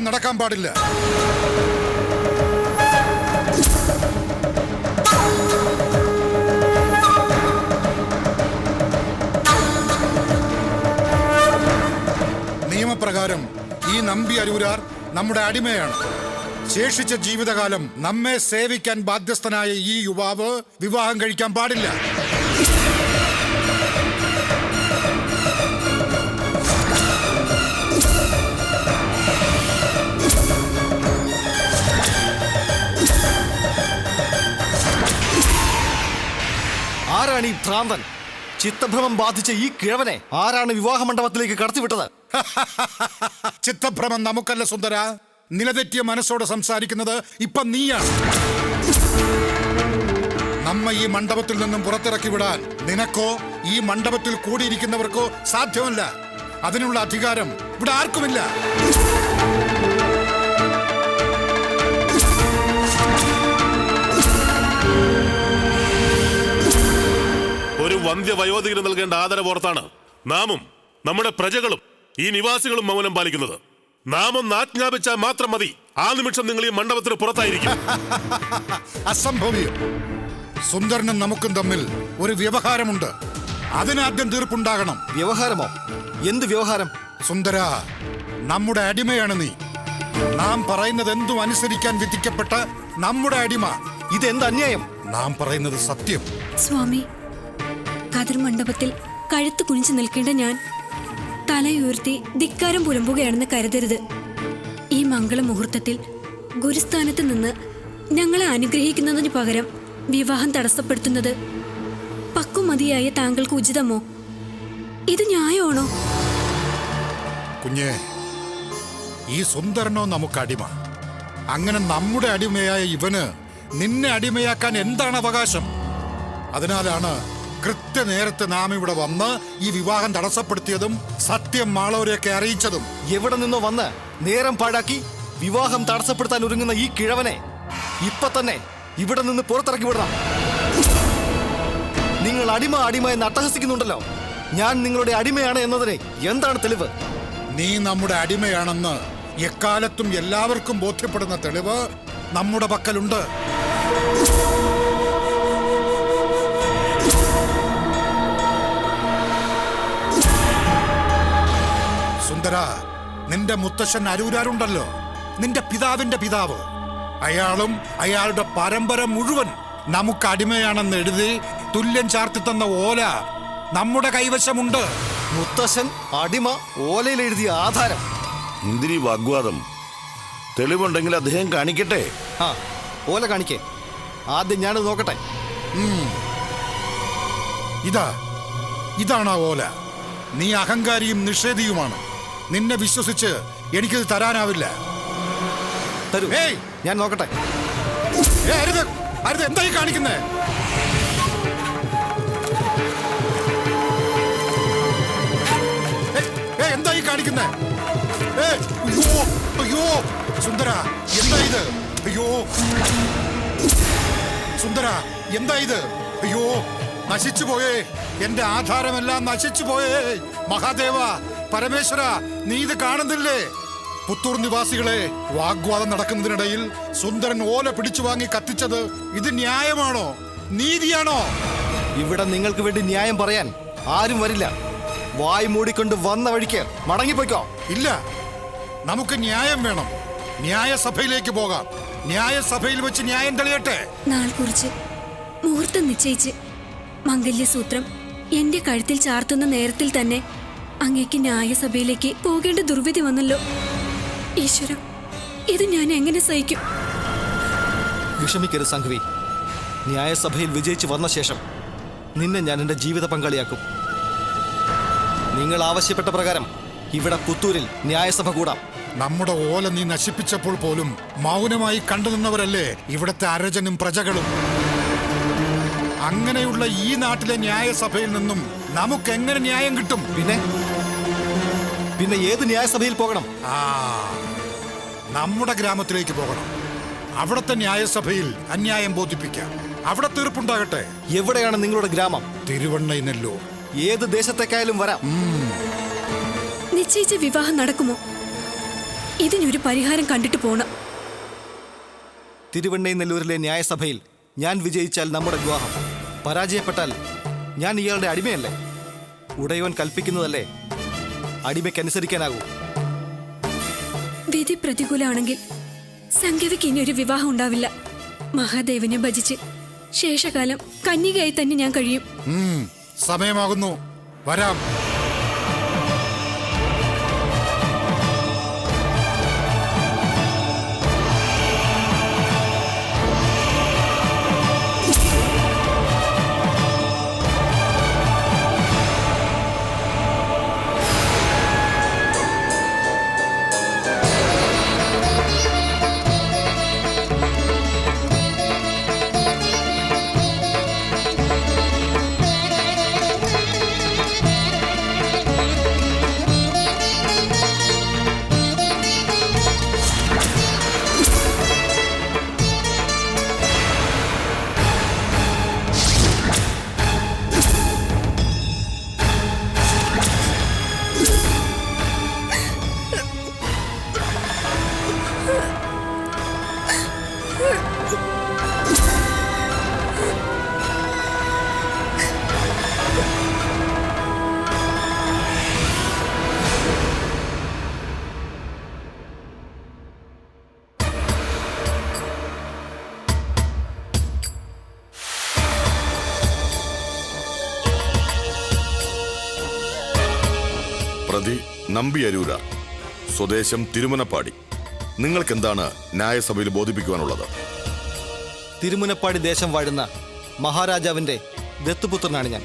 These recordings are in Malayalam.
വിവാഹം നടക്കാൻ പാടില്ല. നിയമപ്രകാരം ഈ നമ്പി അരൂരാർ നമ്മുടെ അടിമയാണ്. ശേഷിച്ച ജീവിതകാലം നമ്മെ സേവിക്കാൻ ബാധ്യസ്ഥനായ ഈ യുവാവ് വിവാഹം കഴിക്കാൻ പാടില്ല. ആരാണ് ഈ ഭ്രാന്തൻ? ചിത്തഭ്രമം ബാധിച്ച ഈ കിഴവനെ ആരാണ് വിവാഹ മണ്ഡപത്തിലേക്ക് കടത്തിവിട്ടത്? ചിത്തഭ്രമം നമുക്കല്ല സുന്ദര. നിലതെറ്റിയ മനസ്സോടെ സംസാരിക്കുന്നത് ഇപ്പൊ നീയാണ്. നമ്മ ഈ മണ്ഡപത്തിൽ നിന്നും പുറത്തിറക്കി വിടാൻ നിനക്കോ ഈ മണ്ഡപത്തിൽ കൂടിയിരിക്കുന്നവർക്കോ സാധ്യമല്ല. അതിനുള്ള അധികാരം ഇവിടെ ആർക്കുമില്ല. ഒരു വന്ധ്യവയോധികന് നൽകേണ്ട ആദരവോർത്താണ് നാമും നമ്മുടെ പ്രജകളും ഈ നിവാസികളും മൗനം പാലിക്കുന്നത്. നാം ഒന്ന് ആജ്ഞാപിച്ചാൽ മാത്രം മതി, ആ നിമിഷം നിങ്ങൾ ഈ മണ്ഡപത്തിന് പുറത്തായിരിക്കും. അസംഭവ്യം. സുന്ദരനും നമുക്കും തമ്മിൽ ഒരു വ്യവഹാരമുണ്ട്. അതിനാദ്യം തീർപ്പുണ്ടാകണം. വ്യവഹാരമോ? എന്ത് വ്യവഹാരം? സുന്ദര, നമ്മുടെ അടിമയാണ് നീ. നാം പറയുന്നത് എന്തും അനുസരിക്കാൻ വിധിക്കപ്പെട്ട നമ്മുടെ അടിമ. ഇതെന്ത് അന്യായം? നാം പറയുന്നത് സത്യം. സ്വാമി, കതിർ മണ്ഡപത്തിൽ കഴുത്ത് കുനിച്ചു നിൽക്കേണ്ട ഞാൻ തലയുയർത്തി ധിക്കാരം പുലമ്പുകയാണെന്ന് കരുതരുത്. ഈ മംഗളമുഹൂർത്തത്തിൽ ഗുരുസ്ഥാനത്ത് നിന്ന് ഞങ്ങളെ അനുഗ്രഹിക്കുന്നതിന് പകരം വിവാഹം തടസ്സപ്പെടുത്തുന്നത് പക്വമതിയായ താങ്കൾക്ക് ഉചിതമോ? ഇത് ന്യായമാണോ? കുഞ്ഞേ, ഈ സുന്ദരനോ നമുക്ക് അടിമ. അങ്ങനെ നമ്മുടെ അടിമയായ ഇവന് നിന്നെ അടിമയാക്കാൻ എന്താണ് അവകാശം? അതിനാലാണ് കൃത്യനേരത്തെ നാം ഇവിടെ വന്ന് ഈ വിവാഹം തടസ്സപ്പെടുത്തിയതും സത്യം മാളവരെയൊക്കെ അറിയിച്ചതും. എവിടെ നിന്നോ വന്ന് നേരം പാഴാക്കി വിവാഹം തടസ്സപ്പെടുത്താൻ ഒരുങ്ങുന്ന ഈ കിഴവനെ ഇപ്പൊ തന്നെ ഇവിടെ നിന്ന് പുറത്തിറക്കി വിടണം. നിങ്ങൾ അടിമ എന്ന് അട്ടഹസിക്കുന്നുണ്ടല്ലോ. ഞാൻ നിങ്ങളുടെ അടിമയാണ് എന്നതിന് എന്താണ് തെളിവ്? നീ നമ്മുടെ അടിമയാണെന്ന് എക്കാലത്തും എല്ലാവർക്കും ബോധ്യപ്പെടുന്ന തെളിവ് നമ്മുടെ പക്കലുണ്ട്. സുന്ദര, നിന്റെ മുത്തശ്ശൻ അരൂരാരുണ്ടല്ലോ, നിന്റെ പിതാവിന്റെ പിതാവ്. അയാളും അയാളുടെ പരമ്പര മുഴുവൻ നമുക്ക് അടിമയാണെന്ന് എഴുതി തുല്യം ചാർത്തി തന്ന ഓല നമ്മുടെ കൈവശമുണ്ട്. മുത്തശ്ശൻ അടിമ ഓലയിൽ എഴുതിയ ആധാരം? എന്തിനീ വാഗ്വാദം? തെളിവുണ്ടെങ്കിൽ അദ്ദേഹം കാണിക്കട്ടെ. ആ, ഓല കാണിക്കേ. ആദ്യം ഞാനത് നോക്കട്ടെ. ഇതാണ് ആ ഓല. നീ അഹങ്കാരിയും നിഷേധിയുമാണ്. നിന്നെ വിശ്വസിച്ച് എനിക്കിത് തരാനാവില്ല. തരൂ, ഞാൻ നോക്കട്ടെ. അരുത്, എന്തായി കാണിക്കുന്നേ? എന്തായി കാണിക്കുന്നേ? അയ്യോ സുന്ദര, എന്താ ഇത്? അയ്യോ സുന്ദര, എന്താ ഇത്? അയ്യോ, നശിച്ചു പോയേ, എന്റെ ആധാരമെല്ലാം നശിച്ചു പോയേ. മഹാദേവ, പരമേശ്വര, നീ ഇത് കാണുന്നില്ലേ? പുത്തൂർ നിവാസികളെ, വാഗ്വാദം നടക്കുന്നതിനിടയിൽ സുന്ദരൻ ഓല പിടിച്ചു വാങ്ങി കത്തിച്ചത് ഇത് ന്യായമാണോ? നീതിയാണോ? ഇവിടെ നിങ്ങൾക്ക് വേണ്ടി ന്യായം പറയാൻ ആരും വരില്ല. വായ് മൂടിക്കൊണ്ട് വന്ന വഴിക്ക് മടങ്ങിപ്പോയിക്കോ. ഇല്ല, നമുക്ക് ന്യായം വേണം. ന്യായസഭയിലേക്ക് പോകാം. ന്യായസഭയിൽ വെച്ച് ന്യായം തെളിയട്ടെ. നാൾ കുറിച്ച് മുഹൂർത്തം നിശ്ചയിച്ച് മംഗല്യസൂത്രം എന്റെ കഴുത്തിൽ ചാർത്തുന്ന നേരത്തിൽ തന്നെ അങ്ങേക്ക് ന്യായസഭയിലേക്ക് പോകേണ്ട ദുർവിധി വന്നല്ലോ. ഈശ്വരം, ഇത് ഞാൻ എങ്ങനെ സഹിക്കും? വിഷമിക്കരുത് സംഘവി. ന്യായസഭയിൽ വിജയിച്ചു വന്ന ശേഷം നിന്നെ ഞാൻ എൻ്റെ ജീവിത പങ്കാളിയാക്കും. നിങ്ങൾ ആവശ്യപ്പെട്ട പ്രകാരം ഇവിടെ പുത്തൂരിൽ ന്യായസഭ കൂടാം. നമ്മുടെ ഓല നീ നശിപ്പിച്ചപ്പോൾ പോലും മൗനമായി കണ്ടുനിന്നവരല്ലേ ഇവിടുത്തെ അരജനും പ്രജകളും. അങ്ങനെയുള്ള ഈ നാട്ടിലെ ന്യായസഭയിൽ നിന്നും നമുക്ക് എങ്ങനെ ന്യായം കിട്ടും? പിന്നെ ഏത് ന്യായസഭയിൽ പോകണം? നമ്മുടെ ഗ്രാമത്തിലേക്ക് പോകണം. അവിടുത്തെ ന്യായസഭയിൽ അന്യായം ബോധിപ്പിക്കാം. അവിടെ തീർപ്പുണ്ടാകട്ടെ. എവിടെയാണ് നിങ്ങളുടെ ഗ്രാമം? തിരുവണ്ണയിനല്ലോ. ഏത് ദേശത്തേക്കായാലും വരാം. നിശ്ചയിച്ച വിവാഹം നടക്കുമോ? ഇതിനൊരു പരിഹാരം കണ്ടിട്ട് പോണം. തിരുവണ്ണൈനല്ലൂരിലെ ന്യായസഭയിൽ ഞാൻ വിജയിച്ചാൽ നമ്മുടെ വിവാഹം, പരാജയപ്പെട്ടാൽ ഞാൻ ഇയാളുടെ അടിമയല്ലേ? ഉടയവൻ കൽപ്പിക്കുന്നതല്ലേ അടിമയ്ക്കനുസരിക്കാനാകൂ. വിധി പ്രതികൂലമാണെങ്കിൽ സംഗവിക്ക് ഇനി ഒരു വിവാഹം ഉണ്ടാവില്ല. മഹാദേവനെ ഭജിച്ച് ശേഷകാലം കന്യകയായി തന്നെ ഞാൻ കഴിയും. സമയമാകുന്നു, വരാം. പ്രതി നമ്പി അരൂര, സ്വദേശം തിരുമുനപ്പാടി. നിങ്ങൾക്കെന്താണ് ന്യായസഭയിൽ ബോധിപ്പിക്കുവാനുള്ളത്? തിരുമുനപ്പാടി ദേശം വാഴുന്ന മഹാരാജാവിൻ്റെ ദത്തുപുത്രനാണ് ഞാൻ.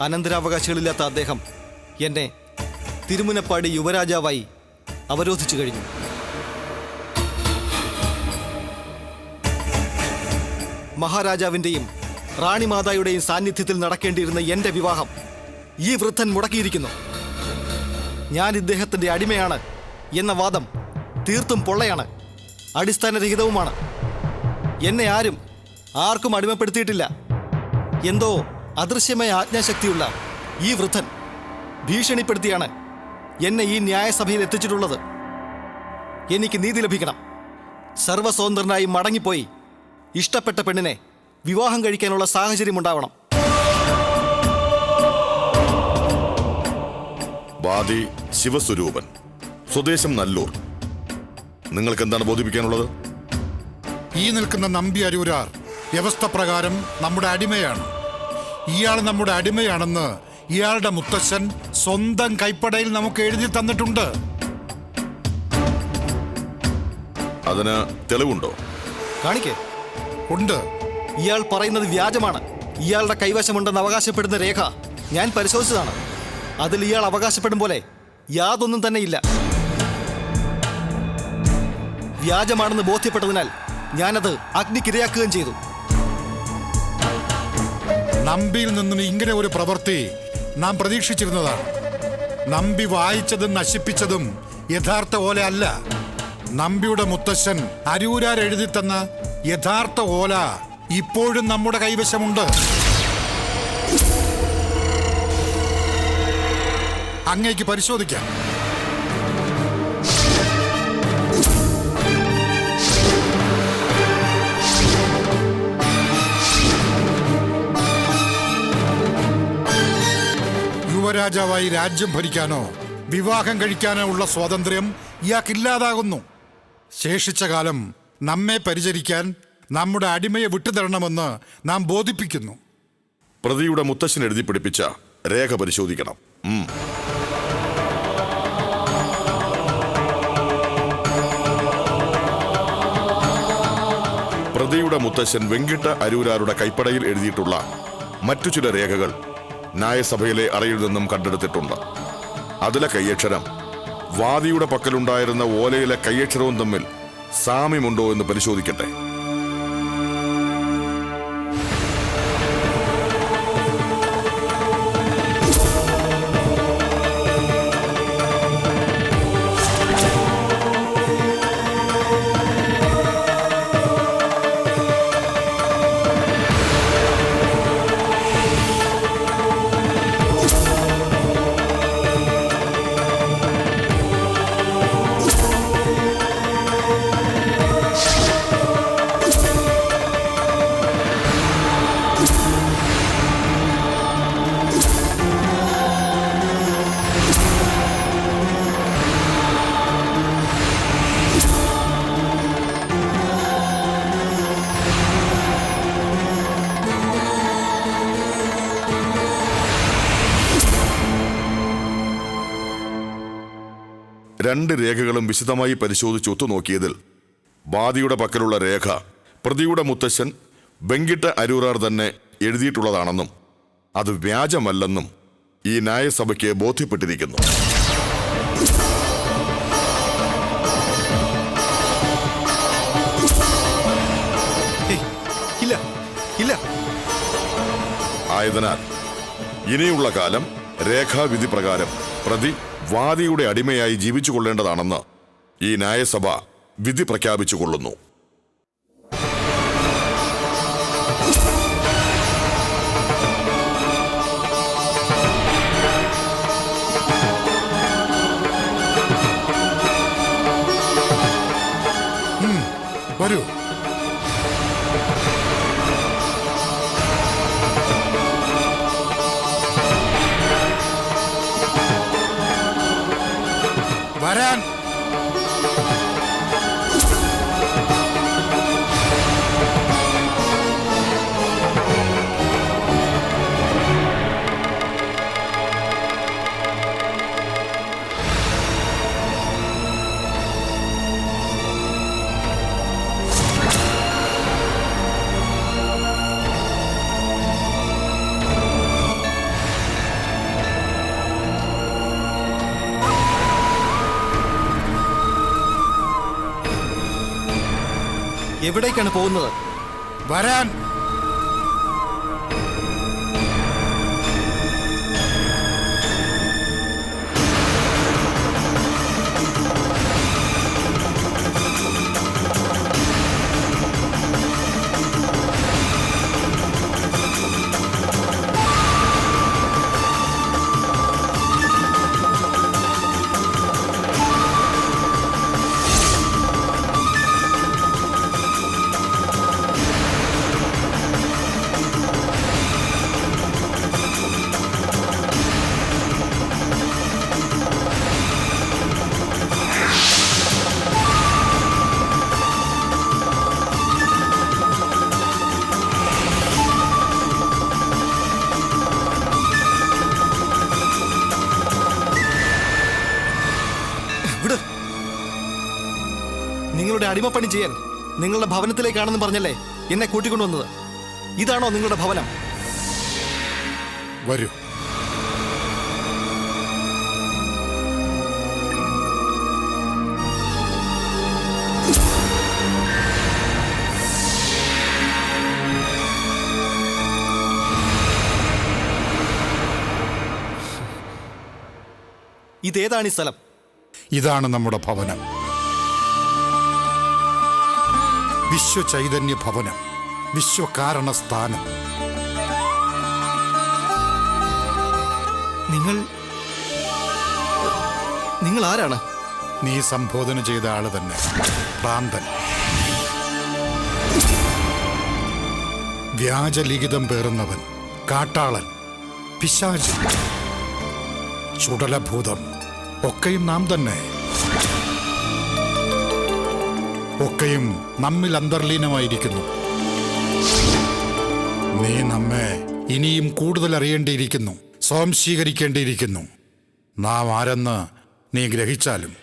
അനന്തരാവകാശികളില്ലാത്ത അദ്ദേഹം എന്നെ തിരുമുനപ്പാടി യുവരാജാവായി അവരോധിച്ചു കഴിഞ്ഞു. മഹാരാജാവിൻ്റെയും റാണിമാതായുടെയും സാന്നിധ്യത്തിൽ നടക്കേണ്ടിയിരുന്ന എൻ്റെ വിവാഹം ഈ വൃദ്ധൻ മുടക്കിയിരിക്കുന്നു. ഞാൻ ഇദ്ദേഹത്തിൻ്റെ അടിമയാണ് എന്ന വാദം തീർത്തും പൊള്ളയാണ്, അടിസ്ഥാനരഹിതവുമാണ്. എന്നെ ആർക്കും അടിമപ്പെടുത്തിയിട്ടില്ല. എന്തോ അദൃശ്യമായ ആജ്ഞാശക്തിയുള്ള ഈ വൃദ്ധൻ ഭീഷണിപ്പെടുത്തിയാണ് എന്നെ ഈ ന്യായസഭയിൽ എത്തിച്ചിട്ടുള്ളത്. എനിക്ക് നീതി ലഭിക്കണം. സർവസ്വതന്ത്രനായി മടങ്ങിപ്പോയി ഇഷ്ടപ്പെട്ട പെണ്ണിനെ വിവാഹം കഴിക്കാനുള്ള സാഹചര്യമുണ്ടാവണം. വാദി ശിവസ്വരൂപൻ, സ്വദേശം നല്ലൂർ. നിങ്ങൾക്ക് എന്താണ് ബോധിപ്പിക്കാനുള്ളത്? ഈ നിൽക്കുന്ന നമ്പി അരൂരാർ വ്യവസ്ഥ പ്രകാരം നമ്മുടെ അടിമയാണ്. ഇയാൾ നമ്മുടെ അടിമയാണെന്ന് ഇയാളുടെ മുത്തശ്ശൻ സ്വന്തം കൈപ്പടയിൽ നമുക്ക് എഴുതി തന്നിട്ടുണ്ട്. അതിന് തെളിവുണ്ടോ? കാണിക്കേ. ഉണ്ട്. ഇയാൾ പറയുന്നത് വ്യാജമാണ്. ഇയാളുടെ കൈവശമുണ്ടെന്ന് അവകാശപ്പെടുന്ന രേഖ ഞാൻ പരിശോധിച്ചതാണ്. അതിൽ ഇയാൾ അവകാശപ്പെടും പോലെ യാതൊന്നും തന്നെയില്ല. വ്യാജമാണെന്ന് ബോധ്യപ്പെട്ടതിനാൽ ഞാനത് അഗ്നിക്കിരയാക്കുകയും ചെയ്തു. നമ്പിയിൽ നിന്നും ഇങ്ങനെ ഒരു പ്രവൃത്തി നാം പ്രതീക്ഷിച്ചിരുന്നതാണ്. നമ്പി വായിച്ചതും നശിപ്പിച്ചതും യഥാർത്ഥ ഓല അല്ല. നമ്പിയുടെ മുത്തശ്ശൻ അരൂരാർ എഴുതി തന്ന യഥാർത്ഥ ഓല ഇപ്പോഴും നമ്മുടെ കൈവശമുണ്ട്. അങ്ങേക്ക് പരിശോധിക്കാം. യുവരാജാവായി രാജ്യം ഭരിക്കാനോ വിവാഹം കഴിക്കാനോ ഉള്ള സ്വാതന്ത്ര്യം ഇയാൾക്കില്ലാതാകുന്നു. ശേഷിച്ച കാലം നമ്മെ പരിചരിക്കാൻ നമ്മുടെ അടിമയെ വിട്ടുതരണമെന്ന് നാം ബോധിപ്പിക്കുന്നു. പ്രതിയുടെ മുത്തശ്ശൻ എഴുതി പിടിപ്പിച്ച രേഖ പരിശോധിക്കണം. പ്രതിയുടെ മുത്തശ്ശൻ വെങ്കിട്ട അരൂരാരുടെ കൈപ്പടയിൽ എഴുതിയിട്ടുള്ള മറ്റു ചില രേഖകൾ ന്യായസഭയിലെ അറയിൽ നിന്നും കണ്ടെടുത്തിട്ടുണ്ട്. അതിലെ കയ്യക്ഷരം വാദിയുടെ പക്കലുണ്ടായിരുന്ന ഓലയിലെ കയ്യക്ഷരവും തമ്മിൽ സാമ്യമുണ്ടോ എന്ന് പരിശോധിക്കട്ടെ. രണ്ട് രേഖകളും വിശദമായി പരിശോധിച്ച് ഒത്തുനോക്കിയതിൽ വാദിയുടെ പക്കലുള്ള രേഖ പ്രതിയുടെ മുത്തശ്ശൻ വെങ്കിട്ട അരൂരാർ തന്നെ എഴുതിയിട്ടുള്ളതാണെന്നും അത് വ്യാജമല്ലെന്നും ഈ ന്യായസഭയ്ക്ക് ബോധ്യപ്പെട്ടിരിക്കുന്നു. ഇല്ല ഇല്ല. ആയതിനാൽ ഇനിയുള്ള കാലം രേഖാവിധി പ്രകാരം പ്രതി വാദിയുടെ അടിമയായി ജീവിച്ചു കൊള്ളേണ്ടതാണെന്ന് ഈ ന്യായസഭ വിധി പ്രഖ്യാപിച്ചുകൊള്ളുന്നു. വരൂ. വരാൻ. എവിടേക്കാണ് പോകുന്നത്? വരാൻ. നിങ്ങളുടെ അടിമപ്പണി ചെയ്യാൻ നിങ്ങളുടെ ഭവനത്തിലേക്കാണെന്ന് പറഞ്ഞല്ലേ എന്നെ കൂട്ടിക്കൊണ്ടുവന്നത്? ഇതാണോ നിങ്ങളുടെ ഭവനം? വരൂ. ഇതേതാണ് ഈ സ്ഥലം? ഇതാണ് നമ്മുടെ ഭവനം. വിശ്വചൈതന്യ ഭവനം, വിശ്വകാരണ സ്ഥാനം. നിങ്ങൾ ആരാണ്? നീ സംബോധന ചെയ്ത ആള് തന്നെ, ഭ്രാന്തൻ. വ്യാജലിഖിതം പേറുന്നവൻ, കാട്ടാളൻ, പിശാച്, ചുടലഭൂതം ഒക്കെയും നാം തന്നെ. ഒക്കെയും നമ്മിൽ അന്തർലീനമായിരിക്കുന്നു. നീ നമ്മെ ഇനിയും കൂടുതൽ അറിയേണ്ടിയിരിക്കുന്നു, സ്വാംശീകരിക്കേണ്ടിയിരിക്കുന്നു. നാം ആരെന്ന് നീ ഗ്രഹിച്ചാലും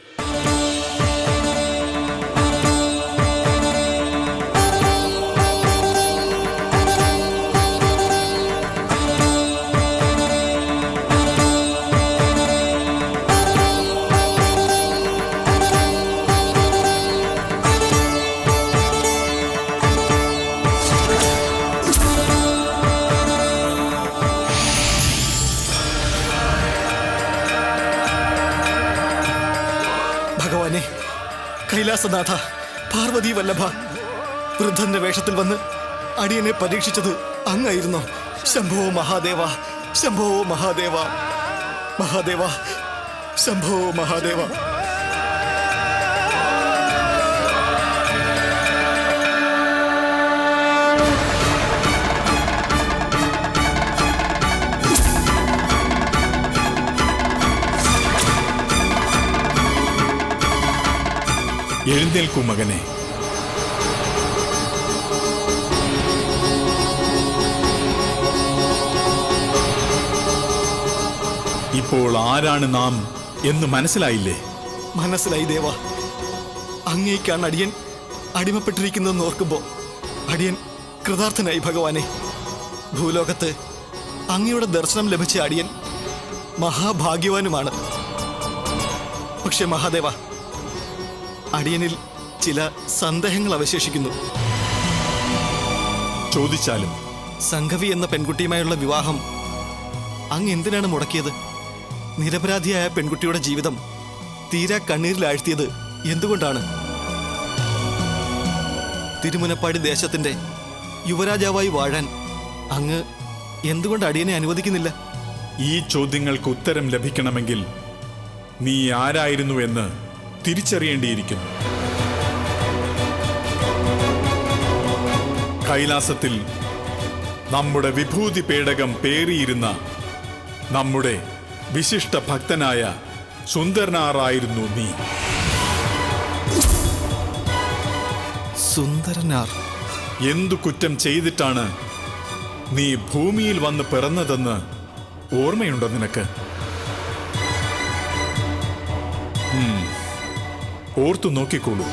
ഭഗവാനെ, കൈലാസനാഥ, പാർവതി വല്ലഭ, വൃദ്ധന്റെ വേഷത്തിൽ വന്ന് അടിയനെ പരീക്ഷിച്ചത് അങ്ങായിരുന്നോ? ശംഭോ മഹാദേവ, ശംഭോ മഹാദേവ, മഹാദേവ, ശംഭോ മഹാദേവ. എഴുന്നേൽക്കൂ മകനെ. ഇപ്പോൾ ആരാണ് നാം എന്ന് മനസ്സിലായില്ലേ? മനസ്സിലായി ദേവ. അങ്ങേക്കാണ് അടിയൻ അടിമപ്പെട്ടിരിക്കുന്നതെന്ന് ഓർക്കുമ്പോൾ അടിയൻ കൃതാർത്ഥനായി ഭഗവാനെ. ഭൂലോകത്ത് അങ്ങയുടെ ദർശനം ലഭിച്ച അടിയൻ മഹാഭാഗ്യവാനുമാണ്. പക്ഷെ മഹാദേവ, അടിയനിൽ ചില സന്ദേഹങ്ങൾ അവശേഷിക്കുന്നു. ചോദിച്ചാലും. സംഘവി എന്ന പെൺകുട്ടിയുമായുള്ള വിവാഹം അങ്ങ് എന്തിനാണ് മുടക്കിയത്? നിരപരാധിയായ പെൺകുട്ടിയുടെ ജീവിതം തീരാ കണ്ണീരിലാഴ്ത്തിയത് എന്തുകൊണ്ടാണ്? തിരുമുനപ്പാടി ദേശത്തിന്റെ യുവരാജാവായി വാഴാൻ അങ്ങ് എന്തുകൊണ്ട് അടിയനെ അനുവദിക്കുന്നില്ല? ഈ ചോദ്യങ്ങൾക്ക് ഉത്തരം ലഭിക്കണമെങ്കിൽ നീ ആരായിരുന്നുവെന്ന് തിരിച്ചറിയേണ്ടിയിരിക്കുന്നു. കൈലാസത്തിൽ നമ്മുടെ വിഭൂതി പേടകം പേറിയിരുന്ന നമ്മുടെ വിശിഷ്ട ഭക്തനായ സുന്ദരനാറായിരുന്നു നീ. സുന്ദരനാർ എന്തു കുറ്റം ചെയ്തിട്ടാണ് നീ ഭൂമിയിൽ വന്ന് പിറന്നതെന്ന് ഓർമ്മയുണ്ടോ നിനക്ക്? ഓർത്തു നോക്കിക്കോളൂ.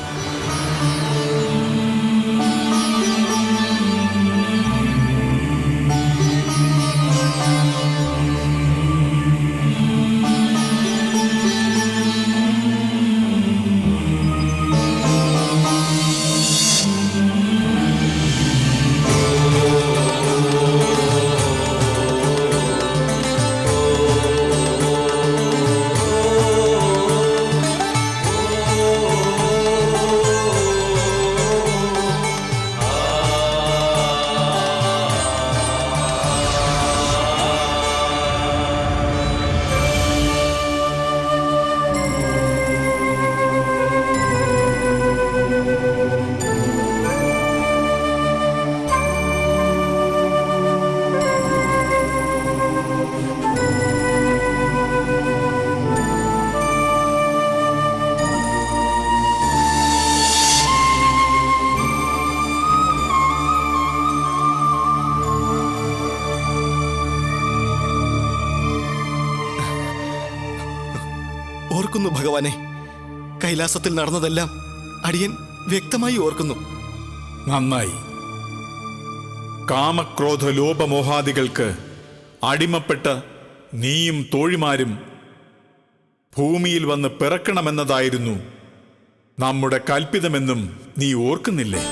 ഓർക്കുന്നു ഭഗവാനെ, കൈലാസത്തിൽ നടന്നതെല്ലാം അടിയൻ വ്യക്തമായി ഓർക്കുന്നു. നന്നായി. കാമക്രോധ ലോപമോഹാദികൾക്ക് അടിമപ്പെട്ട നീയും തോഴിമാരും ഭൂമിയിൽ വന്ന് പിറക്കണമെന്നതായിരുന്നു നമ്മുടെ കൽപ്പിതമെന്നും നീ ഓർക്കുന്നില്ലേ?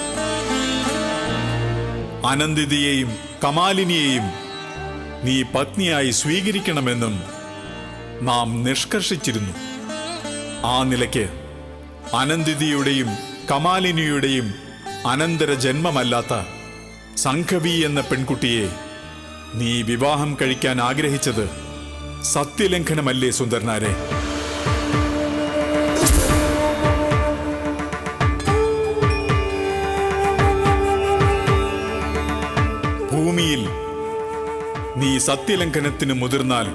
അനന്തിതയെയും കമാലിനിയെയും നീ പത്നിയായി സ്വീകരിക്കണമെന്നും നാം നിഷ്കർഷിച്ചിരുന്നു. ആ നിലയ്ക്ക് അനന്തിതയുടെയും കമാലിനിയുടെയും അനന്തര ജന്മമല്ലാത്ത സംഘവി എന്ന പെൺകുട്ടിയെ നീ വിവാഹം കഴിക്കാൻ ആഗ്രഹിച്ചത് സത്യലംഘനമല്ലേ സുന്ദരനാരെ? ഭൂമിയിൽ നീ സത്യലംഘനത്തിന് മുതിർന്നാൽ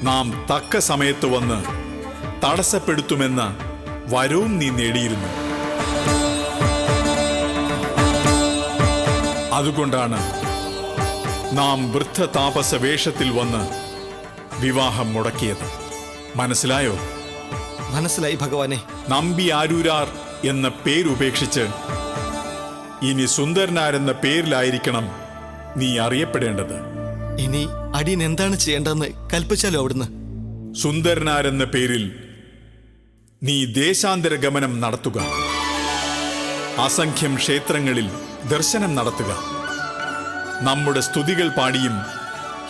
നാം തക്ക സമയത്ത് വന്ന് തടസ്സപ്പെടുത്തുമെന്ന വരവും നീ നേടിയിരുന്നു. അതുകൊണ്ടാണ് നാം വൃദ്ധ താപസ വേഷത്തിൽ വന്ന് വിവാഹം മുടക്കിയത്. മനസ്സിലായോ? മനസ്സിലായി ഭഗവാനെ. നമ്പി ആരൂരാർ എന്ന പേരുപേക്ഷിച്ച് ഇനി സുന്ദരനാരെന്ന പേരിലായിരിക്കണം നീ അറിയപ്പെടേണ്ടത്. ഇനി അടിയൻ എന്താണ് ചെയ്യേണ്ടതെന്ന് കൽപ്പിച്ചാലോ അവിടുന്ന്? സുന്ദരനാരെന്ന പേരിൽ നീ ദേശാന്തര ഗമനം നടത്തുക. അസംഖ്യം ക്ഷേത്രങ്ങളിൽ ദർശനം നടത്തുക. നമ്മുടെ സ്തുതികൾ പാടിയും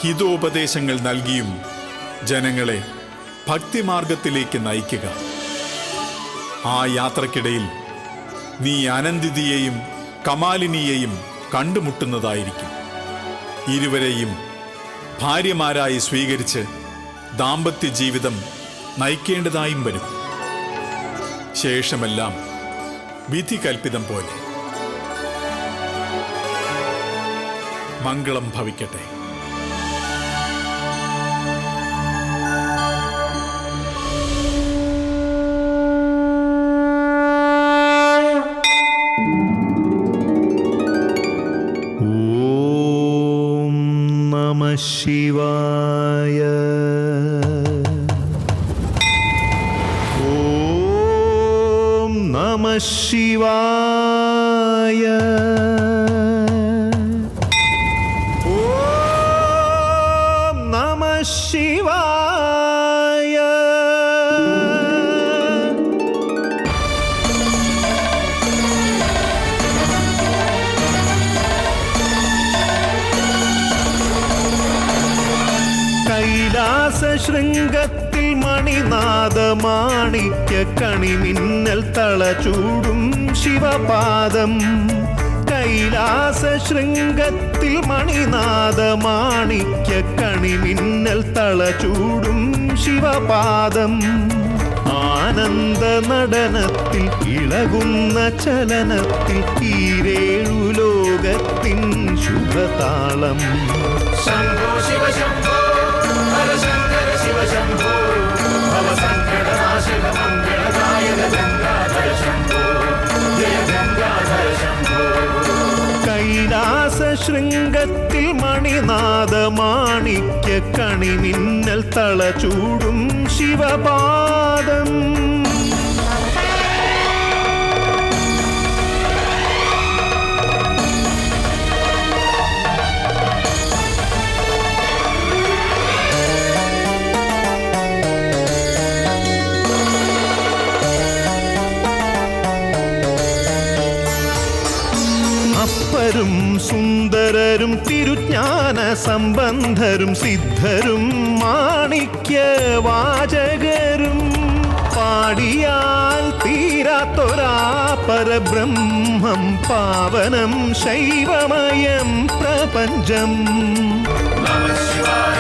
ഹിതോപദേശങ്ങൾ നൽകിയും ജനങ്ങളെ ഭക്തിമാർഗത്തിലേക്ക് നയിക്കുക. ആ യാത്രക്കിടയിൽ നീ അനന്തിതയെയും കമാലിനിയെയും കണ്ടുമുട്ടുന്നതായിരിക്കും. ഇരുവരെയും ഭാര്യമാരായി സ്വീകരിച്ച് ദാമ്പത്യ ജീവിതം നയിക്കേണ്ടതായും വരും. ശേഷമെല്ലാം വിധി കൽപ്പിതം പോലെ. മംഗളം ഭവിക്കട്ടെ. ഓം നമഃ ശിവായ. ഓം ശിവായ. ഓം നമഃ ശിവായ. കൈലാസ ശൃംഗത്തിൽ മണിനാദമാണിക്യ കണിമിന്നൽ തളചൂടും ശിവപാദം. കൈലാസ ശൃംഗത്തിൽ മണിനാദമാണിക്യ കണിമിന്നൽ തളചൂടും ശിവപാദം. ആനന്ദ നടനത്തിൽ ഇളകുന്ന ചലനത്തിൽ ഈരേഴു ലോകത്തിൻ ശുഭതാളം. ശംഭോ ശിവ ശംഭോ ഹര ശങ്കര ശിവ ശംഭോ ഭവസങ്കടനാശക മംഗളദായക ഗംഗാധര ശംഭോ ജയ ഗംഗാധര ശംഭോ. കൈലാസ ശൃംഗത്തിൽ മണിനാദമാണിക്യ കണിമിന്നൽ തളചൂടും ശിവപാദം. അപ്പരും സുന്ദരരും തിരുജ്ഞാന സംബന്ധരും സിദ്ധരും മാണിക്യവാചകരും പാടിയാൽ തീരാത്തൊരാ പരബ്രഹ്മം പാവനം ശൈവമയം പ്രപഞ്ചം. നമഃ ശിവായ.